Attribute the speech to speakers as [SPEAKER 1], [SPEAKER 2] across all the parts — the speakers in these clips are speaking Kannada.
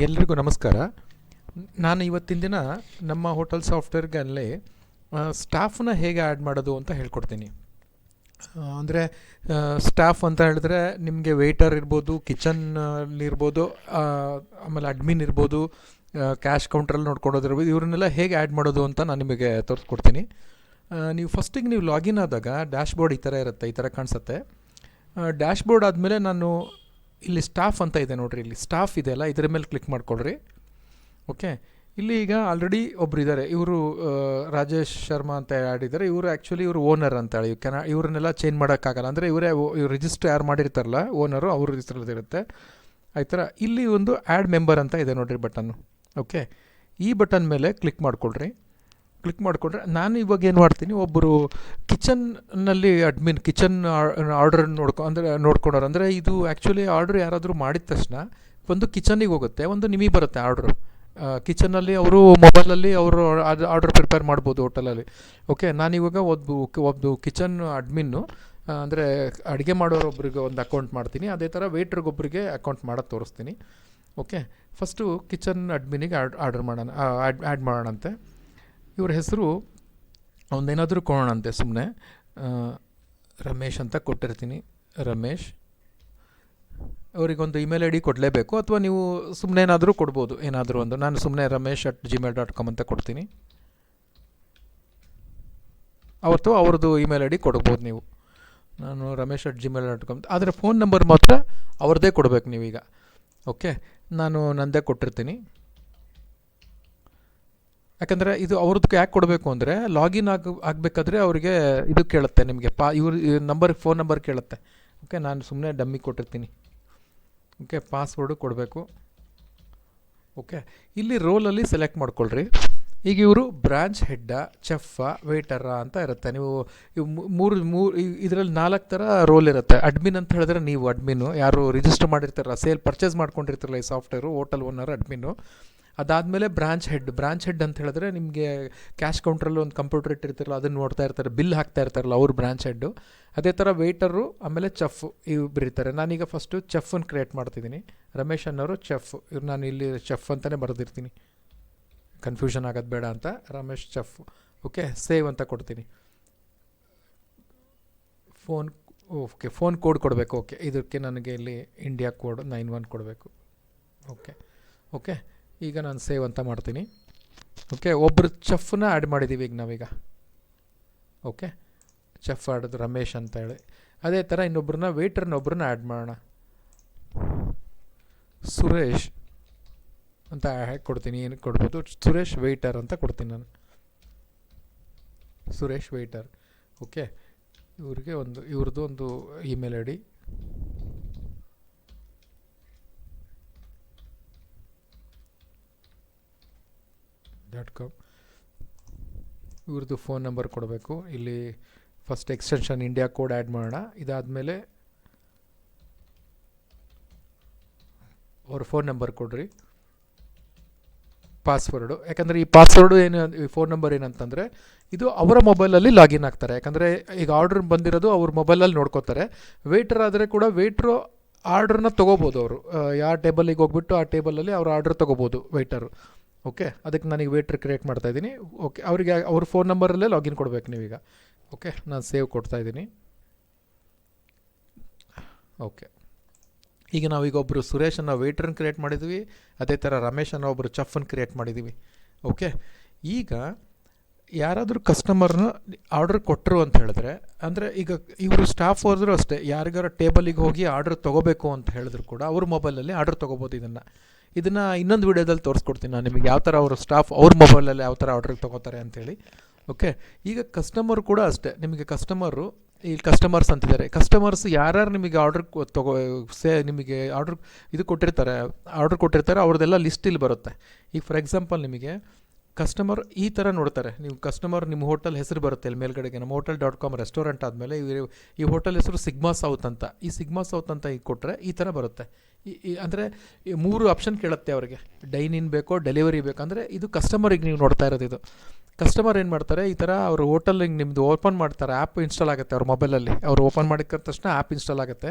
[SPEAKER 1] ಎಲ್ರಿಗೂ ನಮಸ್ಕಾರ. ನಾನು ಇವತ್ತಿನ ದಿನ ನಮ್ಮ ಹೋಟೆಲ್ ಸಾಫ್ಟ್ವೇರ್ಗಲ್ಲಿ ಸ್ಟಾಫ್ನ ಹೇಗೆ ಆ್ಯಡ್ ಮಾಡೋದು ಅಂತ ಹೇಳ್ಕೊಡ್ತೀನಿ. ಅಂದರೆ ಸ್ಟಾಫ್ ಅಂತ ಹೇಳಿದ್ರೆ ನಿಮಗೆ ವೆಯ್ಟರ್ ಇರ್ಬೋದು, ಕಿಚನ್ನಲ್ಲಿರ್ಬೋದು, ಆಮೇಲೆ ಅಡ್ಮಿನ್ ಇರ್ಬೋದು, ಕ್ಯಾಶ್ ಕೌಂಟ್ರಲ್ಲಿ ನೋಡ್ಕೊಳೋದಿರ್ಬೋದು, ಇವ್ರನ್ನೆಲ್ಲ ಹೇಗೆ ಆ್ಯಡ್ ಮಾಡೋದು ಅಂತ ನಾನು ನಿಮಗೆ ತೋರಿಸ್ಕೊಡ್ತೀನಿ. ನೀವು ಫಸ್ಟಿಗೆ ನೀವು ಲಾಗಿನ್ ಆದಾಗ ಡ್ಯಾಶ್ಬೋರ್ಡ್ ಈ ಥರ ಇರುತ್ತೆ, ಈ ಥರ ಕಾಣಿಸುತ್ತೆ. ಡ್ಯಾಶ್ಬೋರ್ಡ್ ಆದಮೇಲೆ ನಾನು ಇಲ್ಲಿ ಸ್ಟಾಫ್ ಅಂತ ಇದೆ ನೋಡಿರಿ, ಇಲ್ಲಿ ಸ್ಟಾಫ್ ಇದೆಯಲ್ಲ, ಇದರ ಮೇಲೆ ಕ್ಲಿಕ್ ಮಾಡ್ಕೊಳ್ರಿ. ಓಕೆ, ಇಲ್ಲಿ ಈಗ ಆಲ್ರೆಡಿ ಒಬ್ರು ಇದ್ದಾರೆ, ಇವರು ರಾಜೇಶ್ ಶರ್ಮಾ ಅಂತ ಆಡಿದ್ದಾರೆ. ಇವರು ಆ್ಯಕ್ಚುಲಿ ಇವರು ಓನರ್ ಅಂತ ಹೇಳಿ ಇವ್ರನ್ನೆಲ್ಲ ಚೇಂಜ್ ಮಾಡೋಕ್ಕಾಗಲ್ಲ. ಅಂದರೆ ಇವ್ರು ರಿಜಿಸ್ಟರ್ ಯಾರು ಮಾಡಿರ್ತಾರಲ್ಲ ಓನರು, ಅವ್ರ ಹೆಸರಲ್ಲಿರುತ್ತೆ. ಆಯ್ತರ ಇಲ್ಲಿ ಒಂದು ಆ್ಯಡ್ ಮೆಂಬರ್ ಅಂತ ಇದೆ ನೋಡಿರಿ ಬಟನ್ನು. ಓಕೆ, ಈ ಬಟನ್ ಮೇಲೆ ಕ್ಲಿಕ್ ಮಾಡ್ಕೊಳ್ರಿ. ಕ್ಲಿಕ್ ಮಾಡಿಕೊಂಡ್ರೆ ನಾನು ಇವಾಗ ಏನು ಮಾಡ್ತೀನಿ, ಒಬ್ಬರು ಕಿಚನ್ನಲ್ಲಿ ಅಡ್ಮಿನ್ ಕಿಚನ್ ಆರ್ಡರ್ ನೋಡ್ಕೊಳೋರು. ಅಂದರೆ ಇದು ಆ್ಯಕ್ಚುಲಿ ಆರ್ಡ್ರ್ ಯಾರಾದರೂ ಮಾಡಿದ ತಕ್ಷಣ ಒಂದು ಕಿಚನ್ನಿಗೆ ಹೋಗುತ್ತೆ, ಒಂದು ನಿಮಗೆ ಬರುತ್ತೆ ಆರ್ಡ್ರು. ಕಿಚನಲ್ಲಿ ಅವರು ಮೊಬೈಲಲ್ಲಿ ಅವರು ಆರ್ಡರ್ ಪ್ರಿಪೇರ್ ಮಾಡ್ಬೋದು ಹೋಟೆಲಲ್ಲಿ. ಓಕೆ, ನಾನಿವಾಗ ಒಬ್ಬರು ಕಿಚನ್ ಅಡ್ಮಿನ್ನು, ಅಂದರೆ ಅಡುಗೆ ಮಾಡೋರೊಬ್ಬರಿಗೆ ಒಂದು ಅಕೌಂಟ್ ಮಾಡ್ತೀನಿ. ಅದೇ ಥರ ವೇಟ್ರಿಗೊಬ್ಬರಿಗೆ ಅಕೌಂಟ್ ಮಾಡೋದು ತೋರಿಸ್ತೀನಿ. ಓಕೆ, ಫಸ್ಟು ಕಿಚನ್ ಅಡ್ಮಿನಿಗೆ ಆ್ಯಡ್ ಮಾಡೋಣಂತೆ. ಇವ್ರ ಹೆಸರು ಒಂದೇನಾದರೂ ಕೊಡೋಣಂತೆ, ಸುಮ್ಮನೆ ರಮೇಶ್ ಅಂತ ಕೊಟ್ಟಿರ್ತೀನಿ. ರಮೇಶ್ ಅವರಿಗೊಂದು ಇಮೇಲ್ ಐ ಡಿ ಕೊಡಲೇಬೇಕು, ಅಥವಾ ನೀವು ಸುಮ್ಮನೆ ಏನಾದರೂ ಕೊಡ್ಬೋದು, ಏನಾದರೂ ಒಂದು. ನಾನು ಸುಮ್ಮನೆ ramesh@gmail.com ಅಂತ ಕೊಡ್ತೀನಿ. ಅವತ್ತು ಅವ್ರದ್ದು ಇಮೇಲ್ ಐ ಡಿ ಕೊಡ್ಬೋದು ನೀವು. ನಾನು ramesh@gmail.com. ಆದರೆ ಫೋನ್ ನಂಬರ್ ಮಾತ್ರ ಅವ್ರದ್ದೇ ಕೊಡಬೇಕು ನೀವೀಗ. ಓಕೆ, ನಾನು ನಂದೇ ಕೊಟ್ಟಿರ್ತೀನಿ. ಯಾಕಂದರೆ ಇದು ಅವ್ರದ್ದು ಯಾಕೆ ಕೊಡಬೇಕು ಅಂದರೆ, ಲಾಗಿನ್ ಆಗಬೇಕಾದ್ರೆ ಅವರಿಗೆ ಇದು ಕೇಳುತ್ತೆ, ನಿಮಗೆ ಫೋನ್ ನಂಬರ್ ಕೇಳುತ್ತೆ. ಓಕೆ, ನಾನು ಸುಮ್ಮನೆ ಡಮ್ಮಿ ಕೊಟ್ಟಿರ್ತೀನಿ. ಓಕೆ, ಪಾಸ್ವರ್ಡು ಕೊಡಬೇಕು. ಓಕೆ, ಇಲ್ಲಿ ರೋಲಲ್ಲಿ ಸೆಲೆಕ್ಟ್ ಮಾಡ್ಕೊಳ್ರಿ. ಈಗ ಇವರು ಬ್ರಾಂಚ್ ಹೆಡ್ಡಾ, ಚೆಫ್ಫಾ, ವೇಟರಾ ಅಂತ ಇರುತ್ತೆ. ನೀವು ಮೂರು ಇದರಲ್ಲಿ 4 ಥರ ರೋಲ್ ಇರುತ್ತೆ. ಅಡ್ಮಿನ್ ಅಂತ ಹೇಳಿದ್ರೆ ನೀವು ಅಡ್ಮಿನ್ನು, ಯಾರು ರಿಜಿಸ್ಟರ್ ಮಾಡಿರ್ತಾರಲ್ಲ, ಪರ್ಚೇಸ್ ಮಾಡ್ಕೊಂಡಿರ್ತಾರಲ್ಲ ಈ ಸಾಫ್ಟ್ವೇರು, ಹೋಟೆಲ್ ಓನರ್ ಅಡ್ಮಿನ್ನು. ಅದಾದಮೇಲೆ ಬ್ರಾಂಚ್ ಹೆಡ್ ಅಂತ ಹೇಳಿದ್ರೆ ನಿಮಗೆ ಕ್ಯಾಶ್ ಕೌಂಟ್ರಲ್ಲಿ ಒಂದು ಕಂಪ್ಯೂಟರ್ ಇಟ್ಟಿರ್ತಾರಲ್ಲ, ಅದನ್ನು ನೋಡ್ತಾ ಇರ್ತಾರೆ, ಬಿಲ್ ಹಾಕ್ತಾ ಇರ್ತಾರಲ್ಲ, ಅವ್ರು ಬ್ರಾಂಚ್ ಹೆಡ್ಡು. ಅದೇ ಥರ ವೇಟರು, ಆಮೇಲೆ ಚೆಫ್ ಇವ್ರು ಇರ್ತಾರೆ. ನಾನೀಗ ಫಸ್ಟು ಚೆಫನ್ನು ಕ್ರಿಯೇಟ್ ಮಾಡ್ತಿದ್ದೀನಿ. ರಮೇಶ್ ಅನ್ನೋರು ಚೆಫ್, ಇವ್ರು ನಾನು ಇಲ್ಲಿ ಚೆಫ್ ಅಂತಲೇ ಬರೆದಿರ್ತೀನಿ, ಕನ್ಫ್ಯೂಷನ್ ಆಗೋದು ಬೇಡ ಅಂತ. ರಮೇಶ್ ಚೆಫ್. ಓಕೆ, ಸೇವ್ ಅಂತ ಕೊಡ್ತೀನಿ. ಫೋನ್ ಕೋಡ್ ಕೊಡಬೇಕು. ಓಕೆ, ಇದಕ್ಕೆ ನನಗೆ ಇಲ್ಲಿ ಇಂಡಿಯಾ ಕೋಡ್ 91 ಕೊಡಬೇಕು. ಓಕೆ, ಈಗ ನಾನು ಸೇವ್ ಅಂತ ಮಾಡ್ತೀನಿ. ಓಕೆ, ಒಬ್ಬರು ಚೆಫ್ನ ಆ್ಯಡ್ ಮಾಡಿದ್ದೀವಿ ಈಗ ನಾವೀಗ. ಓಕೆ, ಚೆಫ್ ಆಡೋದು ರಮೇಶ್ ಅಂತ ಹೇಳಿ. ಅದೇ ಥರ ವೇಟ್ರನ್ನೊಬ್ಬರನ್ನ ಆ್ಯಡ್ ಮಾಡೋಣ. ಸುರೇಶ್ ಅಂತ ಕೊಡ್ತೀನಿ. ಏನು ಕೊಡ್ಬೋದು, ಸುರೇಶ್ ವೇಟರ್ ಅಂತ ಕೊಡ್ತೀನಿ ನಾನು. ಸುರೇಶ್ ವೇಟರ್. ಓಕೆ, ಇವ್ರದ್ದು ಒಂದು ಇಮೇಲ್ ಐ ಡಿ. .com. ಇವ್ರದ್ದು ಫೋನ್ ನಂಬರ್ ಕೊಡಬೇಕು. ಇಲ್ಲಿ first extension India code add ಮಾಡೋಣ. ಇದಾದಮೇಲೆ ಅವ್ರ ಫೋನ್ ನಂಬರ್ ಕೊಡ್ರಿ. ಪಾಸ್ವರ್ಡು, ಯಾಕಂದರೆ ಈ ಪಾಸ್ವರ್ಡು ಈ ಫೋನ್ ನಂಬರ್ ಏನಂತಂದರೆ ಇದು ಅವರ ಮೊಬೈಲಲ್ಲಿ ಲಾಗಿನ್ ಆಗ್ತಾರೆ. ಯಾಕಂದರೆ ಈಗ ಆರ್ಡ್ರ್ ಬಂದಿರೋದು ಅವ್ರ ಮೊಬೈಲಲ್ಲಿ ನೋಡ್ಕೋತಾರೆ. ವೇಟ್ರ್ ಆದರೆ ಕೂಡ ವೇಟ್ರು ಆರ್ಡ್ರನ್ನ ತೊಗೋಬೋದು. ಅವರು ಯಾವ ಟೇಬಲಿಗೆ ಹೋಗ್ಬಿಟ್ಟು ಆ ಟೇಬಲಲ್ಲಿ ಅವ್ರ ಆರ್ಡ್ರ್ ತೊಗೋಬೋದು ವೇಟರು. ಓಕೆ, ಅದಕ್ಕೆ ನಾನೀಗ ವೇಟ್ರ್ ಕ್ರಿಯೇಟ್ ಮಾಡ್ತಾಯಿದ್ದೀನಿ. ಓಕೆ, ಅವರಿಗೆ ಅವ್ರ ಫೋನ್ ನಂಬರಲ್ಲೇ ಲಾಗಿನ್ ಕೊಡಬೇಕು ನೀವೀಗ. ಓಕೆ, ನಾನು ಸೇವ್ ಕೊಡ್ತಾಯಿದ್ದೀನಿ. ಓಕೆ, ಈಗ ನಾವೀಗ ಒಬ್ಬರು ಸುರೇಶ್ ಅನ್ನೋ ವೇಟ್ರನ್ನ ಕ್ರಿಯೇಟ್ ಮಾಡಿದ್ವಿ. ಅದೇ ಥರ ರಮೇಶ್ ಅನ್ನೋ ಒಬ್ಬರು ಚೆಫನ್ನು ಕ್ರಿಯೇಟ್ ಮಾಡಿದ್ದೀವಿ. ಓಕೆ, ಈಗ ಯಾರಾದರೂ ಕಸ್ಟಮರ್ನ ಆರ್ಡ್ರ್ ಕೊಟ್ಟರು ಅಂತ ಹೇಳಿದ್ರೆ, ಅಂದರೆ ಈಗ ಇವರು ಸ್ಟಾಫ್ ಹೋದ್ರು ಅಷ್ಟೇ, ಯಾರಿಗಾರ ಟೇಬಲಿಗೆ ಹೋಗಿ ಆರ್ಡ್ರ್ ತೊಗೋಬೇಕು ಅಂತ ಹೇಳಿದ್ರು ಕೂಡ ಅವ್ರ ಮೊಬೈಲಲ್ಲಿ ಆರ್ಡ್ರ್ ತೊಗೋಬೋದು. ಇದನ್ನು ಇನ್ನೊಂದು ವೀಡಿಯೋದಲ್ಲಿ ತೋರಿಸ್ಕೊಡ್ತೀನಿ ನಾನು ನಿಮಗೆ, ಯಾವ ಥರ ಅವರು ಸ್ಟಾಫ್ ಅವ್ರ ಮೊಬೈಲಲ್ಲಿ ಯಾವ ಥರ ಆರ್ಡ್ರಿಗೆ ತೊಗೋತಾರೆ ಅಂಥೇಳಿ. ಓಕೆ, ಈಗ ಕಸ್ಟಮರ್ ಕೂಡ ಅಷ್ಟೇ. ನಿಮಗೆ ಕಸ್ಟಮರ್ಸ್ ಅಂತಿದ್ದಾರೆ. ಕಸ್ಟಮರ್ಸ್ ಯಾರ್ಯಾರು ನಿಮಗೆ ಆರ್ಡ್ರ್ ನಿಮಗೆ ಆರ್ಡ್ರ್ ಕೊಟ್ಟಿರ್ತಾರೆ ಅವ್ರದ್ದೆಲ್ಲ ಲಿಸ್ಟ್ ಇಲ್ಲಿ ಬರುತ್ತೆ. ಈಗ ಫಾರ್ ಎಕ್ಸಾಂಪಲ್ ನಿಮಗೆ ಕಸ್ಟಮರ್ ಈ ಥರ ನೋಡ್ತಾರೆ. ನೀವು ಕಸ್ಟಮರ್ ನಿಮ್ಮ ಹೋಟೆಲ್ ಹೆಸರು ಬರುತ್ತೆ ಇಲ್ಲಿ ಮೇಲ್ಗಡೆಗೆ, ನಮ್ಮ hotel.com ರೆಸ್ಟೋರೆಂಟ್ ಆದಮೇಲೆ ಈ ಹೋಟೆಲ್ ಹೆಸರು ಸಿಗ್ಮಾ ಸೌತ್ ಅಂತ. ಈ ಸಿಗ್ಮಾ ಸೌತ್ ಅಂತ ಈಗ ಕೊಟ್ಟರೆ ಈ ಥರ ಬರುತ್ತೆ. ಅಂದರೆ 3 ಆಪ್ಷನ್ ಕೇಳುತ್ತೆ ಅವರಿಗೆ, ಡೈನ್ ಇನ್ ಬೇಕೋ, ಡೆಲಿವರಿ ಬೇಕಂದರೆ ಇದು ಕಸ್ಟಮರಿಗೆ ನೀವು ನೋಡ್ತಾ ಇರೋದು. ಇದು ಕಸ್ಟಮರ್ ಏನು ಮಾಡ್ತಾರೆ, ಈ ಥರ ಅವರು ಹೋಟೆಲಿಗೆ ನಿಮ್ಮದು ಓಪನ್ ಮಾಡ್ತಾರೆ, ಆ್ಯಪ್ ಇನ್ಸ್ಟಾಲ್ ಆಗುತ್ತೆ ಅವ್ರ ಮೊಬೈಲಲ್ಲಿ. ಅವ್ರು ಓಪನ್ ಮಾಡಿದ ತಕ್ಷಣ ಆ್ಯಪ್ ಇನ್ಸ್ಟಾಲ್ ಆಗುತ್ತೆ.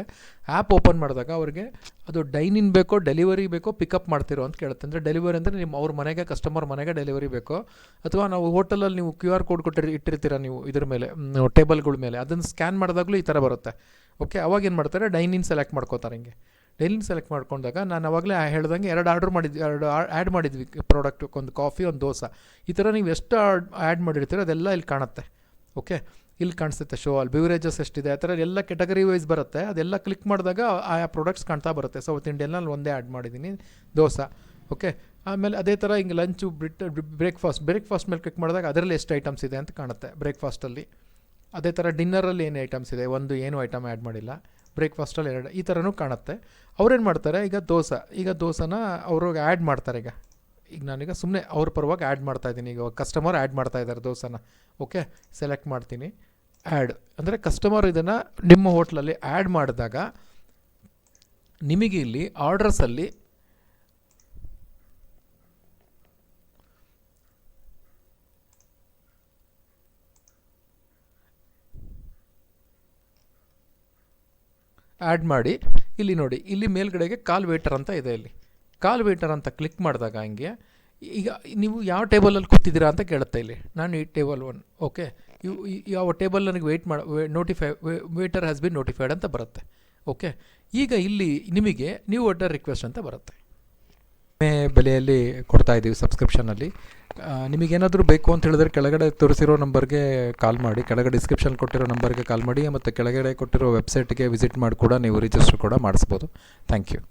[SPEAKER 1] ಆ್ಯಪ್ ಓಪನ್ ಮಾಡಿದಾಗ ಅವ್ರಿಗೆ ಅದು ಡೈನಿನ್ ಬೇಕೋ ಡೆಲಿವರಿ ಬೇಕೋ ಪಿಕಪ್ ಮಾಡ್ತಿರೋ ಅಂತ ಕೇಳುತ್ತೆ. ಅಂದರೆ ಡೆಲಿವರಿ ಅಂದರೆ ನಿಮ್ಮ ಅವ್ರ ಮನೆಗೆ, ಕಸ್ಟಮರ್ ಮನೆಗೆ ಡೆಲಿವರಿ ಬೇಕೋ, ಅಥವಾ ನಾವು ಹೋಟೆಲಲ್ಲಿ ನೀವು QR ಕೋಡ್ ಇಟ್ಟಿರ್ತೀರ ನೀವು ಇದ್ರ ಮೇಲೆ, ಟೇಬಲ್ಗಳ ಮೇಲೆ, ಅದನ್ನು ಸ್ಕ್ಯಾನ್ ಮಾಡಿದಾಗಲೂ ಈ ಥರ ಬರುತ್ತೆ. ಓಕೆ, ಅವಾಗ ಏನು ಮಾಡ್ತಾರೆ, ಡೈನಿನ್ ಸೆಲೆಕ್ಟ್ ಮಾಡ್ಕೋತಾರೆ. ಹಿಂಗೆ ಡೈನಿನ್ ಸೆಲೆಕ್ಟ್ ಮಾಡ್ಕೊಂಡಾಗ ನಾನು ಅವಾಗಲೇ ಹೇಳ್ದಂಗೆ 2 ಆ್ಯಡ್ ಮಾಡಿದ್ವಿ ಪ್ರಾಡಕ್ಟ್, ಒಂದು ಕಾಫಿ, ಒಂದು ದೋಸೆ. ಈ ಥರ ನೀವು ಎಷ್ಟು ಆ್ಯಡ್ ಮಾಡಿರ್ತೀರೋ ಅದೆಲ್ಲ ಇಲ್ಲಿ ಕಾಣುತ್ತೆ. ಓಕೆ, ಇಲ್ಲಿ ಕಾಣಿಸುತ್ತೆ ಶೋ ಅಲ್ಲಿ ಬಿವರೇಜಸ್ ಎಷ್ಟಿದೆ, ಆ ಥರ ಎಲ್ಲ ಕೆಟಗರಿ ವೈಸ್ ಬರುತ್ತೆ. ಅದೆಲ್ಲ ಕ್ಲಿಕ್ ಮಾಡಿದಾಗ ಆ ಪ್ರಾಡಕ್ಟ್ಸ್ ಕಾಣ್ತಾ ಬರುತ್ತೆ. ಸೌತ್ ಇಂಡಿಯನ್ನಲ್ಲಿ ಒಂದೇ ಆ್ಯಡ್ ಮಾಡಿದ್ದೀನಿ, ದೋಸೆ. ಓಕೆ, ಆಮೇಲೆ ಅದೇ ಥರ ಹಿಂಗೆ ಲಂಚು, ಬ್ರೇಕ್ಫಾಸ್ಟ್ ಮೇಲೆ ಕ್ಲಿಕ್ ಮಾಡಿದಾಗ ಅದರಲ್ಲಿ ಎಷ್ಟು ಐಟಮ್ಸ್ ಇದೆ ಅಂತ ಕಾಣುತ್ತೆ ಬ್ರೇಕ್ಫಾಸ್ಟಲ್ಲಿ. ಅದೇ ಥರ ಡಿನ್ನರಲ್ಲಿ ಏನು ಐಟಮ್ಸ್ ಇದೆ, ಒಂದು ಏನು ಐಟಮ್ ಆ್ಯಡ್ ಮಾಡಿಲ್ಲ, ಬ್ರೇಕ್ಫಾಸ್ಟಲ್ಲಿ 2, ಈ ಥರನೂ ಕಾಣುತ್ತೆ. ಅವ್ರೇನು ಮಾಡ್ತಾರೆ, ಈಗ ದೋಸೆನ ಅವ್ರಿಗೆ ಆ್ಯಡ್ ಮಾಡ್ತಾರೆ. ಈಗ ನಾನೀಗ ಸುಮ್ಮನೆ ಅವ್ರ ಪರವಾಗಿ ಆ್ಯಡ್ ಮಾಡ್ತಾಯಿದ್ದೀನಿ. ಈಗ ಕಸ್ಟಮರ್ ಆ್ಯಡ್ ಮಾಡ್ತಾಯಿದ್ದಾರೆ ದೋಸೆನ. ಓಕೆ, ಸೆಲೆಕ್ಟ್ ಮಾಡ್ತೀನಿ, ಆ್ಯಡ್ ಅಂದರೆ ಕಸ್ಟಮರ್ ಇದನ್ನು ನಿಮ್ಮ ಹೋಟ್ಲಲ್ಲಿ ಆ್ಯಡ್ ಮಾಡಿದಾಗ ನಿಮಗೆ ಇಲ್ಲಿ ಆರ್ಡರ್ಸಲ್ಲಿ ಆ್ಯಡ್ ಮಾಡಿ, ಇಲ್ಲಿ ನೋಡಿ, ಇಲ್ಲಿ ಮೇಲ್ಗಡೆಗೆ ಕಾಲ್ ವೇಟರ್ ಅಂತ ಇದೆ. ಇಲ್ಲಿ ಕಾಲ್ ವೇಟರ್ ಅಂತ ಕ್ಲಿಕ್ ಮಾಡಿದಾಗ ಹಂಗೆ ಈಗ ನೀವು ಯಾವ ಟೇಬಲಲ್ಲಿ ಕೂತಿದ್ದೀರಾ ಅಂತ ಕೇಳುತ್ತೆ. ಇಲ್ಲಿ ನಾನು ಈ ಟೇಬಲ್ 1. ಓಕೆ, ಯಾವ ಟೇಬಲ್ ನನಗೆ ವೇಟರ್ ಹ್ಯಾಸ್ ಬಿನ್ ನೋಟಿಫೈಡ್ ಅಂತ ಬರುತ್ತೆ. ಓಕೆ, ಈಗ ಇಲ್ಲಿ ನಿಮಗೆ ನ್ಯೂ ಆರ್ಡರ್ ರಿಕ್ವೆಸ್ಟ್ ಅಂತ ಬರುತ್ತೆ. ಬೆಲೆಯಲ್ಲಿ ಕೊಡ್ತಾ ಇದ್ದೀವಿ ಸಬ್ಸ್ಕ್ರಿಪ್ಷನಲ್ಲಿ. ನಿಮಗೇನಾದರೂ ಬೇಕು ಅಂತ ಹೇಳಿದ್ರೆ ಕೆಳಗಡೆ ತೋರಿಸಿರೋ ನಂಬರ್ಗೆ ಕಾಲ್ ಮಾಡಿ, ಕೆಳಗಡೆ ಡಿಸ್ಕ್ರಿಪ್ಷನ್ ಕೊಟ್ಟಿರೋ ನಂಬರ್ಗೆ ಕಾಲ್ ಮಾಡಿ, ಮತ್ತು ಕೆಳಗಡೆ ಕೊಟ್ಟಿರೋ ವೆಬ್ಸೈಟ್ಗೆ ವಿಸಿಟ್ ಮಾಡಿ ಕೂಡ ನೀವು ರಿಜಿಸ್ಟರ್ ಕೂಡ ಮಾಡಿಸ್ಬೋದು. Thank you.